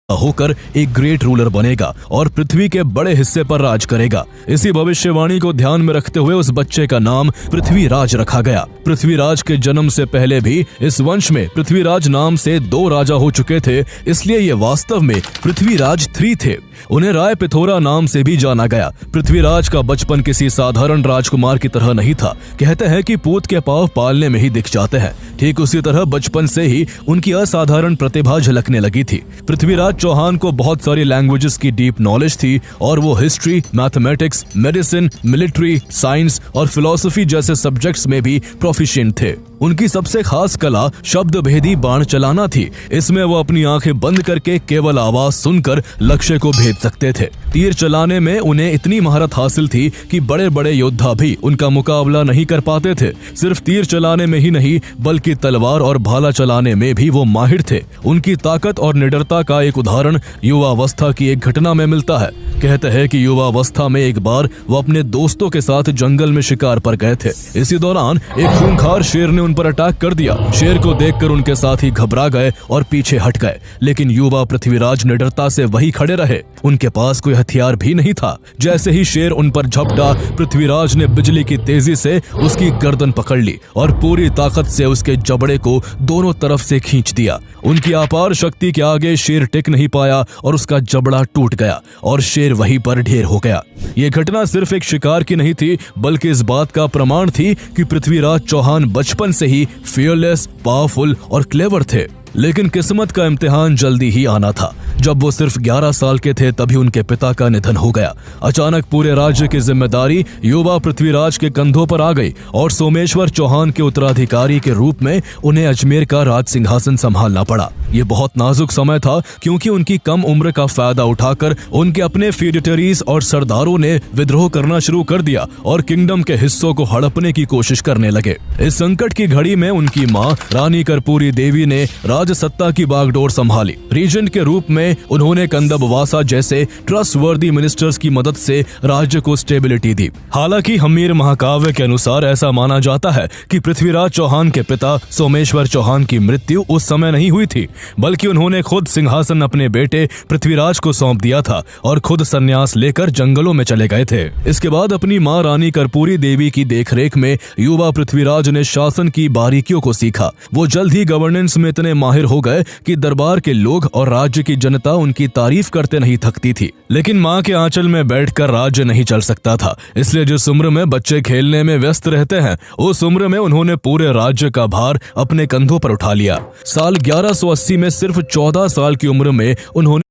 होकर एक great ruler बनेगा और पृथ्वी के बड़े हिस्से पर राज करेगा। इसी भविष्यवाणी को ध्यान में रखते हुए उस बच्चे का नाम पृथ्वीराज रखा गया। पृथ्वीराज के जन्म से पहले भी इस वंश में पृथ्वीराज नाम से 2 राजा हो चुके थे, इसलिए ये वास्तव में पृथ्वीराज 3 थे। उन्हें राय पिथोरा नाम से भी जाना गया। पृथ्वीराज का बचपन किसी साधारण राजकुमार की तरह नहीं था। कहते हैं कि पूत के पांव पालने में ही दिख जाते हैं। ठीक उसी तरह बचपन से ही उनकी असाधारण प्रतिभा झलकने लगी थी। पृथ्वीराज चौहान को बहुत सारी लैंग्वेजेस की डीप नॉलेज थी और वो history, mathematics, medicine, military, science और फिलॉसफी जैसे सब्जेक्ट्स में भी प्रोफिशिएंट थे। उनकी सबसे खास कला शब्द भेदी बाण चलाना थी। इसमें वो अपनी आंखें बंद करके केवल आवाज सुनकर लक्ष्य को भेद सकते थे। तीर चलाने में उन्हें इतनी महारत हासिल थी कि बड़े बड़े योद्धा भी उनका मुकाबला नहीं कर पाते थे। सिर्फ तीर चलाने में ही नहीं बल्कि तलवार और भाला चलाने में भी वो माहिर थे। उनकी ताकत और निडरता का एक उदाहरण युवावस्था की एक घटना में मिलता है। कहते हैं कि युवावस्था में एक बार वो अपने दोस्तों के साथ जंगल में शिकार पर गए थे। इसी दौरान एक खूंखार शेर ने उन पर अटैक कर दिया। शेर को देखकर उनके साथी घबरा गए और पीछे हट गए, लेकिन युवा पृथ्वीराज निडरता से वही खड़े रहे। उनके पास कोई हथियार भी नहीं था। जैसे ही शेर उन पर झपटा, पृथ्वीराज ने बिजली की तेजी से उसकी गर्दन पकड़ ली और पूरी ताकत से उसके जबड़े को दोनों तरफ से खींच दिया। उनकी अपार शक्ति के आगे शेर टिक नहीं पाया और उसका जबड़ा टूट गया और शेर वहीं पर ढेर हो गया। ये घटना सिर्फ एक शिकार की नहीं थी, बल्कि इस बात का प्रमाण थी कि पृथ्वीराज चौहान बचपन से ही फियरलेस, पावरफुल और क्लेवर थे। लेकिन किस्मत का इम्तिहान जल्दी ही आना था। जब वो सिर्फ 11 साल के थे तभी उनके पिता का निधन हो गया। अचानक पूरे राज्य की जिम्मेदारी युवा पृथ्वीराज के कंधों पर आ गई और सोमेश्वर चौहान के उत्तराधिकारी के रूप में उन्हें अजमेर का राज सिंहासन संभालना पड़ा। ये बहुत नाजुक समय था, क्योंकि उनकी कम उम्र का फायदा उठाकर उनके अपने फ्यूडिटरीज और सरदारों ने विद्रोह करना शुरू कर दिया और किंगडम के हिस्सों को हड़पने की कोशिश करने लगे। इस संकट की घड़ी में उनकी मां रानी कर्पूरी देवी ने सत्ता की बागडोर संभाली। रीजेंट के रूप में उन्होंने कंदब वासा जैसे ट्रस्टवर्दी मिनिस्टर्स की मदद से राज्य को स्टेबिलिटी दी। हालांकि हमीर महाकाव्य के अनुसार ऐसा माना जाता है कि पृथ्वीराज चौहान के पिता सोमेश्वर चौहान की मृत्यु उस समय नहीं हुई थी, बल्कि उन्होंने खुद सिंहासन अपने बेटे पृथ्वीराज को सौंप दिया था और खुद संन्यास लेकर जंगलों में चले गए थे। इसके बाद अपनी मां रानी कर्पूरी देवी की देखरेख में युवा पृथ्वीराज ने शासन की बारीकियों को सीखा। वो जल्द ही गवर्नेंस में इतने माहिर हो गए कि दरबार के लोग और राज्य की जनता उनकी तारीफ करते नहीं थकती थी। लेकिन मां के आंचल में बैठकर राज्य नहीं चल सकता था, इसलिए जिस उम्र में बच्चे खेलने में व्यस्त रहते हैं, उस उम्र में उन्होंने पूरे राज्य का भार अपने कंधों पर उठा लिया। साल 1180 में सिर्फ 14 साल की उम्र में उन्होंने